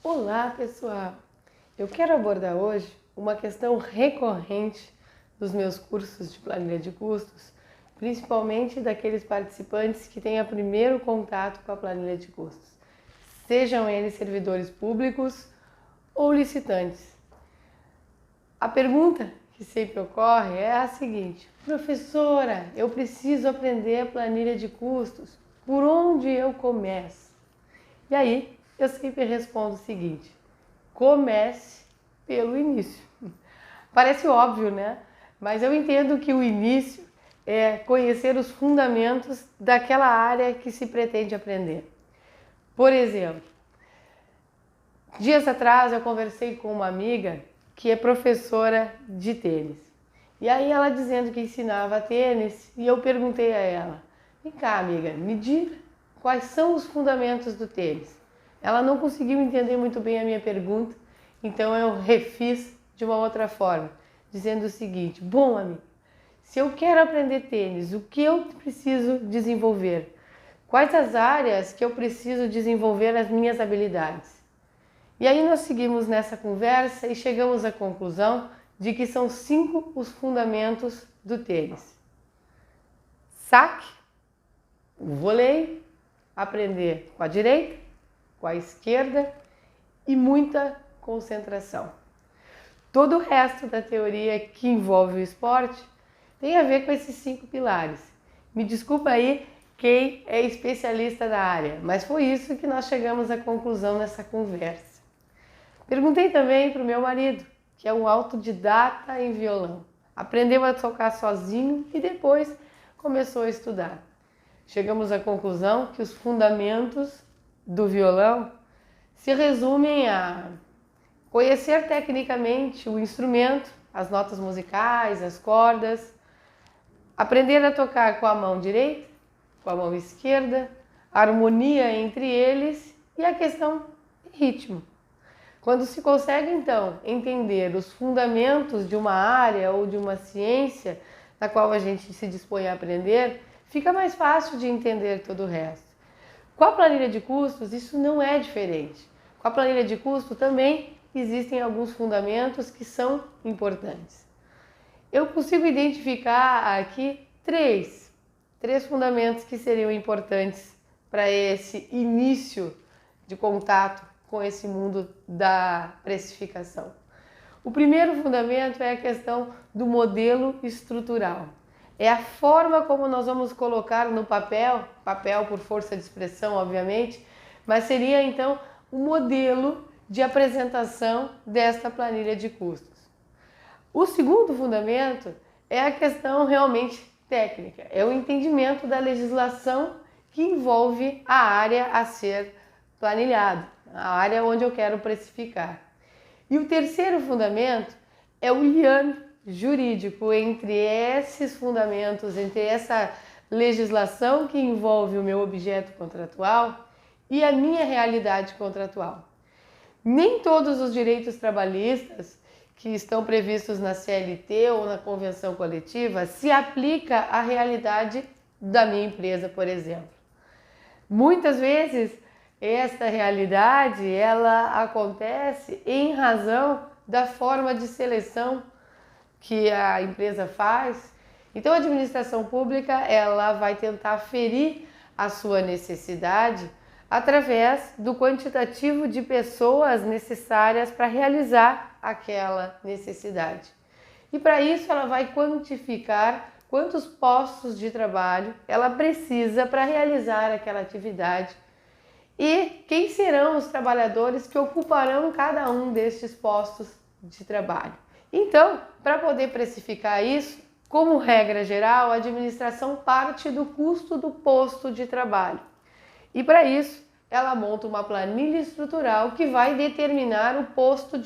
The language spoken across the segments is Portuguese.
Olá, pessoal! Eu quero abordar hoje uma questão recorrente dos meus cursos de planilha de custos, principalmente daqueles participantes que têm o primeiro contato com a planilha de custos, sejam eles servidores públicos ou licitantes. A pergunta que sempre ocorre é a seguinte: professora, eu preciso aprender a planilha de custos, por onde eu começo? E aí, eu sempre respondo o seguinte: comece pelo início. Parece óbvio, né? Mas eu entendo que o início é conhecer os fundamentos daquela área que se pretende aprender. Por exemplo, dias atrás eu conversei com uma amiga que é professora de tênis. E aí ela dizendo que ensinava tênis, e eu perguntei a ela: vem cá, amiga, me diga quais são os fundamentos do tênis. Ela não conseguiu entender muito bem a minha pergunta, então eu refiz de uma outra forma, dizendo o seguinte: bom, amiga, se eu quero aprender tênis, o que eu preciso desenvolver? Quais as áreas que eu preciso desenvolver as minhas habilidades? E aí nós seguimos nessa conversa e chegamos à conclusão de que são 5 os fundamentos do tênis: saque, o voleio, aprender com a direita, com a esquerda e muita concentração. Todo o resto da teoria que envolve o esporte tem a ver com esses 5 pilares. Me desculpa aí quem é especialista da área, mas foi isso que nós chegamos à conclusão nessa conversa. Perguntei também para o meu marido, que é um autodidata em violão. Aprendeu a tocar sozinho e depois começou a estudar. Chegamos à conclusão que os fundamentos do violão se resumem a conhecer tecnicamente o instrumento, as notas musicais, as cordas, aprender a tocar com a mão direita, com a mão esquerda, a harmonia entre eles e a questão de ritmo. Quando se consegue, então, entender os fundamentos de uma área ou de uma ciência na qual a gente se dispõe a aprender, fica mais fácil de entender todo o resto. Com a planilha de custos, isso não é diferente. Com a planilha de custo também existem alguns fundamentos que são importantes. Eu consigo identificar aqui três fundamentos que seriam importantes para esse início de contato com esse mundo da precificação. O primeiro fundamento é a questão do modelo estrutural. É a forma como nós vamos colocar no papel por força de expressão, obviamente, mas seria então o modelo de apresentação desta planilha de custos. O segundo fundamento é a questão realmente técnica, é o entendimento da legislação que envolve a área a ser planilhada, a área onde eu quero precificar. E o terceiro fundamento é o liame jurídico entre esses fundamentos, entre essa legislação que envolve o meu objeto contratual e a minha realidade contratual. Nem todos os direitos trabalhistas que estão previstos na CLT ou na convenção coletiva se aplica à realidade da minha empresa, por exemplo. Muitas vezes esta realidade ela acontece em razão da forma de seleção que a empresa faz. Então a administração pública ela vai tentar ferir a sua necessidade através do quantitativo de pessoas necessárias para realizar aquela necessidade. E para isso ela vai quantificar quantos postos de trabalho ela precisa para realizar aquela atividade e quem serão os trabalhadores que ocuparão cada um destes postos de trabalho. Então, para poder precificar isso, como regra geral, a administração parte do custo do posto de trabalho. E para isso, ela monta uma planilha estrutural que vai determinar o custo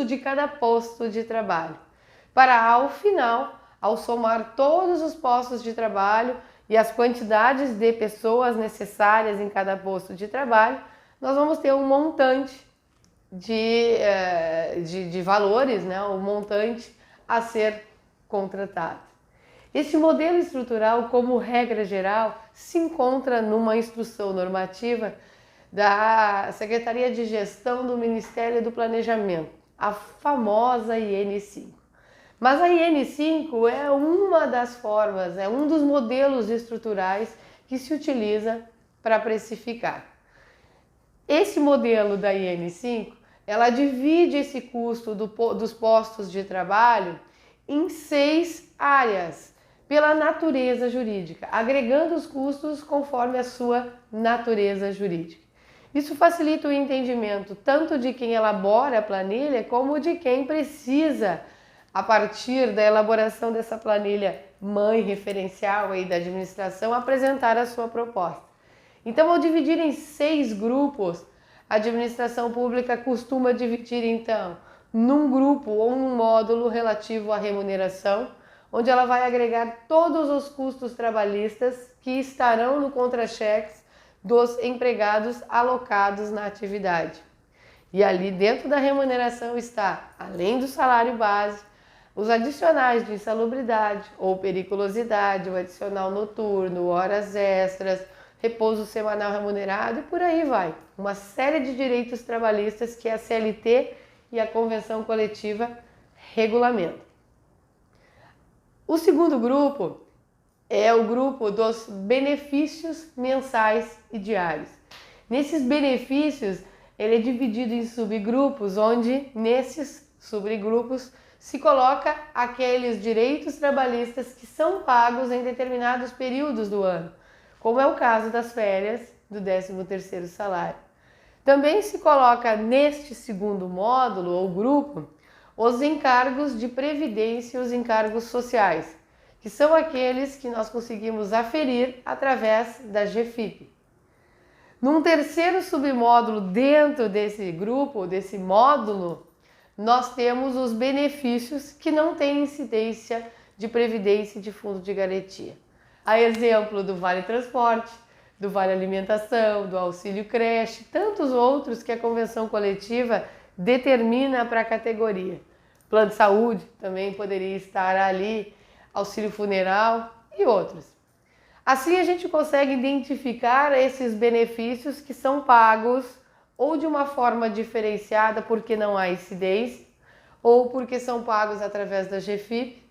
de cada posto de trabalho. Para ao final, ao somar todos os postos de trabalho e as quantidades de pessoas necessárias em cada posto de trabalho, nós vamos ter um montante de valores, né? Um montante a ser contratado. Esse modelo estrutural, como regra geral, se encontra numa instrução normativa da Secretaria de Gestão do Ministério do Planejamento, a famosa IN5. Mas a IN5 é uma das formas, é um dos modelos estruturais que se utiliza para precificar. Esse modelo da IN5, ela divide esse custo dos postos de trabalho em 6 áreas, pela natureza jurídica, agregando os custos conforme a sua natureza jurídica. Isso facilita o entendimento tanto de quem elabora a planilha como de quem precisa, a partir da elaboração dessa planilha mãe referencial aí da administração, apresentar a sua proposta. Então, ao dividir em 6 grupos, a administração pública costuma dividir então num grupo ou num módulo relativo à remuneração, onde ela vai agregar todos os custos trabalhistas que estarão no contra-cheques dos empregados alocados na atividade. E ali dentro da remuneração está, além do salário base, os adicionais de insalubridade ou periculosidade, o adicional noturno, horas extras, repouso semanal remunerado e por aí vai. Uma série de direitos trabalhistas que a CLT e a Convenção Coletiva regulamentam. O segundo grupo é o grupo dos benefícios mensais e diários. Nesses benefícios, ele é dividido em subgrupos, onde nesses subgrupos se coloca aqueles direitos trabalhistas que são pagos em determinados períodos do ano, como é o caso das férias, do 13º salário. Também se coloca neste segundo módulo ou grupo os encargos de previdência e os encargos sociais, que são aqueles que nós conseguimos aferir através da GFIP. Num terceiro submódulo dentro desse grupo, desse módulo, nós temos os benefícios que não têm incidência de previdência e de fundo de garantia. A exemplo do Vale Transporte, do Vale Alimentação, do Auxílio Creche, tantos outros que a Convenção Coletiva determina para a categoria. Plano de saúde também poderia estar ali, auxílio funeral e outros. Assim a gente consegue identificar esses benefícios que são pagos ou de uma forma diferenciada porque não há incidência, ou porque são pagos através da GFIP,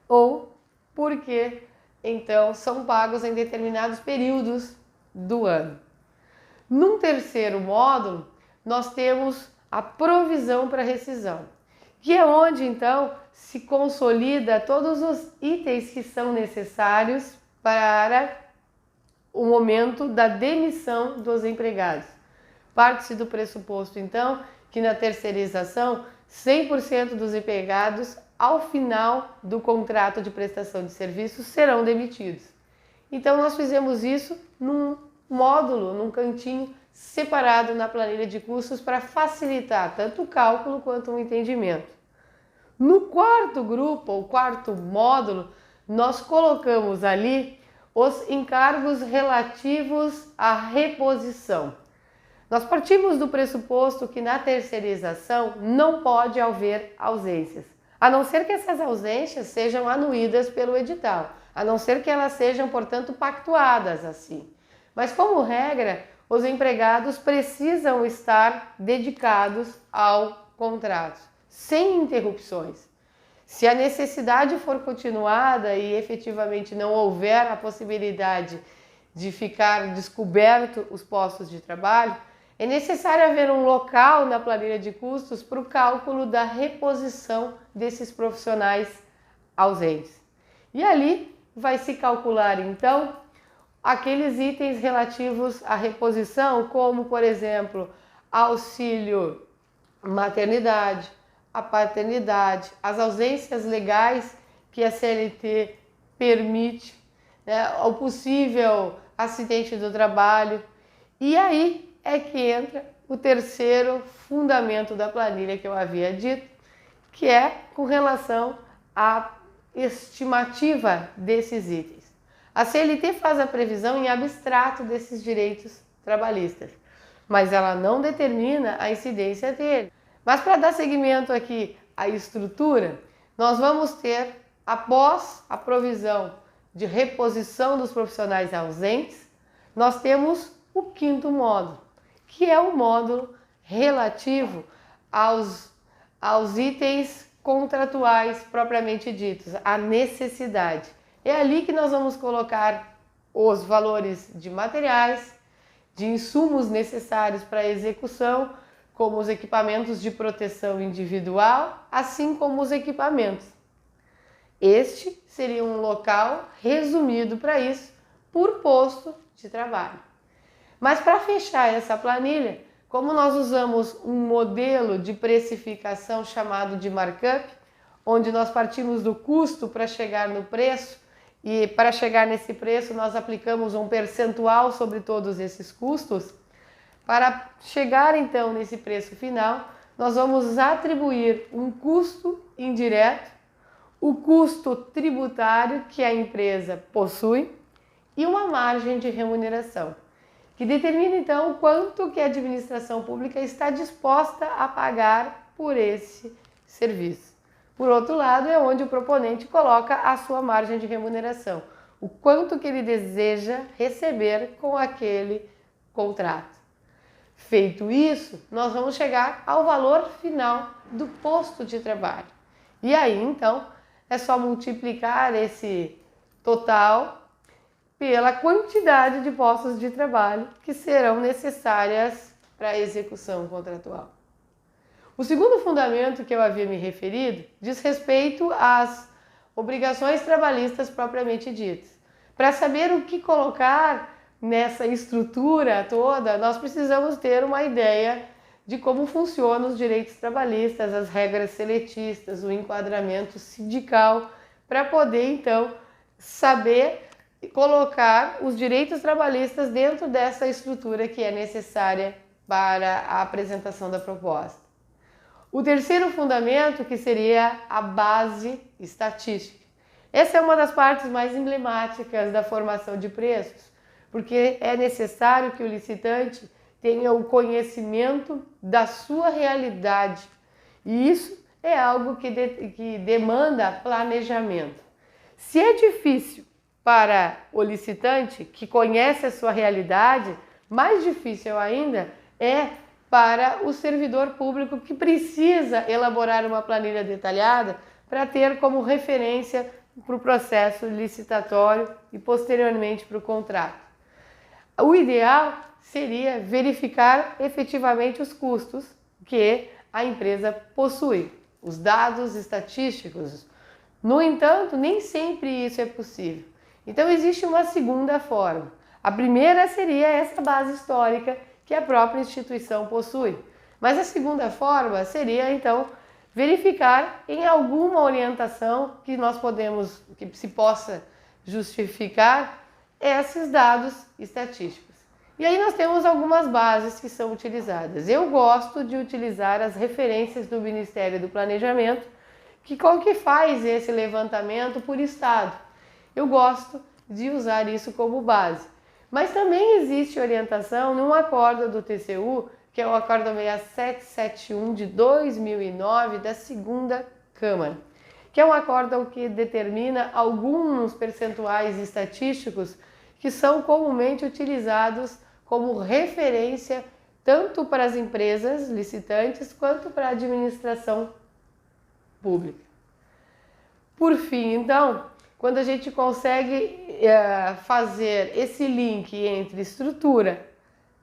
ou porque então são pagos em determinados períodos do ano. Num terceiro módulo, nós temos a provisão para rescisão, que é onde então se consolida todos os itens que são necessários para o momento da demissão dos empregados. Parte-se do pressuposto então que na terceirização 100% dos empregados ao final do contrato de prestação de serviços serão demitidos. Então nós fizemos isso num módulo, num cantinho separado na planilha de custos para facilitar tanto o cálculo quanto o entendimento. No quarto grupo, ou quarto módulo, nós colocamos ali os encargos relativos à reposição. Nós partimos do pressuposto que na terceirização não pode haver ausências, a não ser que essas ausências sejam anuídas pelo edital, a não ser que elas sejam, portanto, pactuadas assim. Mas, como regra, os empregados precisam estar dedicados ao contrato, sem interrupções. Se a necessidade for continuada e efetivamente não houver a possibilidade de ficar descoberto os postos de trabalho, é necessário haver um local na planilha de custos para o cálculo da reposição desses profissionais ausentes. E ali vai se calcular então aqueles itens relativos à reposição, como por exemplo, auxílio maternidade, a paternidade, as ausências legais que a CLT permite, né, o possível acidente do trabalho. E aí é que entra o terceiro fundamento da planilha que eu havia dito, que é com relação à estimativa desses itens. A CLT faz a previsão em abstrato desses direitos trabalhistas, mas ela não determina a incidência dele. Mas para dar seguimento aqui à estrutura, nós vamos ter, após a provisão de reposição dos profissionais ausentes, nós temos o quinto módulo. que é o módulo relativo aos itens contratuais propriamente ditos, a necessidade. É ali que nós vamos colocar os valores de materiais, de insumos necessários para a execução, como os equipamentos de proteção individual, assim como os equipamentos. Este seria um local resumido para isso, por posto de trabalho. Mas para fechar essa planilha, como nós usamos um modelo de precificação chamado de markup, onde nós partimos do custo para chegar no preço, e para chegar nesse preço nós aplicamos um percentual sobre todos esses custos, para chegar então nesse preço final, nós vamos atribuir um custo indireto, o custo tributário que a empresa possui e uma margem de remuneração, que determina então o quanto que a administração pública está disposta a pagar por esse serviço. Por outro lado, é onde o proponente coloca a sua margem de remuneração, o quanto que ele deseja receber com aquele contrato. Feito isso, nós vamos chegar ao valor final do posto de trabalho. E aí, então, é só multiplicar esse total pela quantidade de postos de trabalho que serão necessárias para a execução contratual. O segundo fundamento que eu havia me referido diz respeito às obrigações trabalhistas propriamente ditas. Para saber o que colocar nessa estrutura toda, nós precisamos ter uma ideia de como funcionam os direitos trabalhistas, as regras seletistas, o enquadramento sindical, para poder então saber colocar os direitos trabalhistas dentro dessa estrutura que é necessária para a apresentação da proposta. O terceiro fundamento, que seria a base estatística. Essa é uma das partes mais emblemáticas da formação de preços, porque é necessário que o licitante tenha o conhecimento da sua realidade. E isso é algo que demanda planejamento. Se é difícil para o licitante que conhece a sua realidade, mais difícil ainda é para o servidor público que precisa elaborar uma planilha detalhada para ter como referência para o processo licitatório e posteriormente para o contrato. O ideal seria verificar efetivamente os custos que a empresa possui, os dados estatísticos. No entanto, nem sempre isso é possível. Então existe uma segunda forma. A primeira seria essa base histórica que a própria instituição possui. Mas a segunda forma seria, então, verificar em alguma orientação que se possa justificar esses dados estatísticos. E aí nós temos algumas bases que são utilizadas. Eu gosto de utilizar as referências do Ministério do Planejamento, que faz esse levantamento por estado. Eu gosto de usar isso como base. Mas também existe orientação num acordo do TCU, que é o acordo 6771 de 2009 da segunda Câmara, que é um acordo que determina alguns percentuais estatísticos que são comumente utilizados como referência tanto para as empresas licitantes quanto para a administração pública. Por fim, então, quando a gente consegue fazer esse link entre estrutura,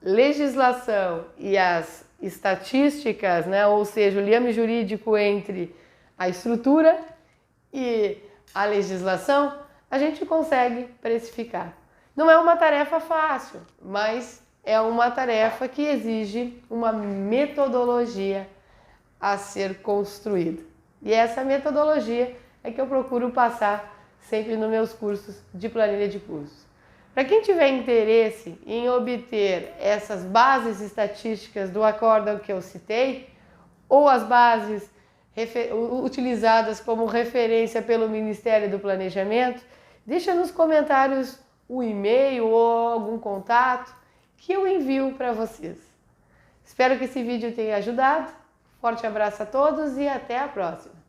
legislação e as estatísticas, né? Ou seja, o liame jurídico entre a estrutura e a legislação, a gente consegue precificar. Não é uma tarefa fácil, mas é uma tarefa que exige uma metodologia a ser construída. E essa metodologia é que eu procuro passar sempre nos meus cursos de planilha de cursos. Para quem tiver interesse em obter essas bases estatísticas do acórdão que eu citei, ou as bases utilizadas como referência pelo Ministério do Planejamento, deixa nos comentários o e-mail ou algum contato que eu envio para vocês. Espero que esse vídeo tenha ajudado. Forte abraço a todos e até a próxima!